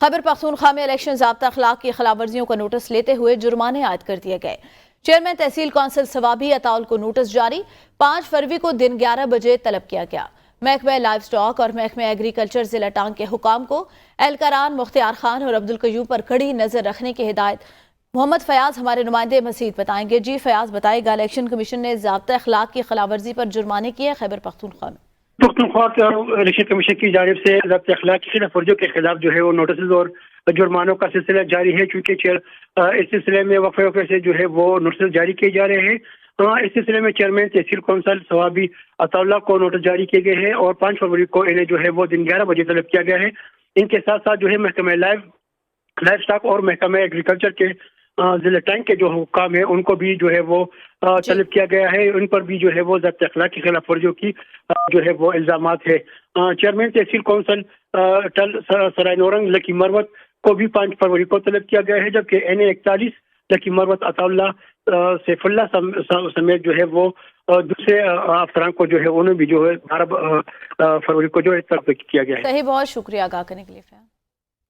خیبر پختونخوا میں الیکشن ضابطہ اخلاق کی خلاف ورزیوں کا نوٹس لیتے ہوئے جرمانے عائد کر دیے گئے۔ چیئرمین تحصیل کونسل ثوابی اطاول کو نوٹس جاری، 5 فروری کو دن 11 بجے طلب کیا گیا۔ محکمہ لائف سٹاک اور محکمہ ایگریکلچر ضلع ٹانگ کے حکام کو اہلکاران مختار خان اور عبدالقیوم پر کڑی نظر رکھنے کی ہدایت۔ محمد فیاض ہمارے نمائندے مزید بتائیں گے۔ جی فیاض بتائے گا، الیکشن کمیشن نے ضابطہ اخلاق کی خلاف ورزی پر جرمانے کیے خیبر پختونخوا میں۔ پختونخوا کے الیکشن کمیشن کی جانب سے ضابطہ اخلاق کی خلاف ورزیوں کے خلاف جو ہے وہ نوٹسز اور جرمانوں کا سلسلہ جاری ہے، چونکہ اس سلسلے میں وقفے سے جو ہے وہ نوٹسز جاری کیے جا رہے ہیں۔ اس سلسلے میں چیئرمین تحصیل کونسل ثوابی اطاول کو نوٹس جاری کیے گئے ہیں اور 5 فروری کو انہیں جو ہے وہ دن 11 بجے طلب کیا گیا ہے۔ ان کے ساتھ ساتھ جو ہے محکمہ لائف سٹاک اور محکمہ ایگریکلچر کے ضلع ٹانگ کے جو حکام ہیں ان کو بھی جو ہے وہ طلب کیا گیا ہے۔ ان پر بھی جو ہے وہ ضابطہ اخلاق کی خلاف ورزیوں کی جو ہے وہ الزامات ہے۔ چیئرمین تحصیل کونسل سرائے نورنگ لکی مروت کو بھی 5 فروری کو طلب کیا گیا ہے، جبکہ NA41 لکی مروت اطاولہ سیف اللہ سمیت جو ہے وہ دوسرے افسران کو جو ہے انہوں بھی جو ہے 12 فروری کو جو ہے طلب کیا گیا ہے۔ صحیح، بہت شکریہ آگاہ کرنے کے لیے۔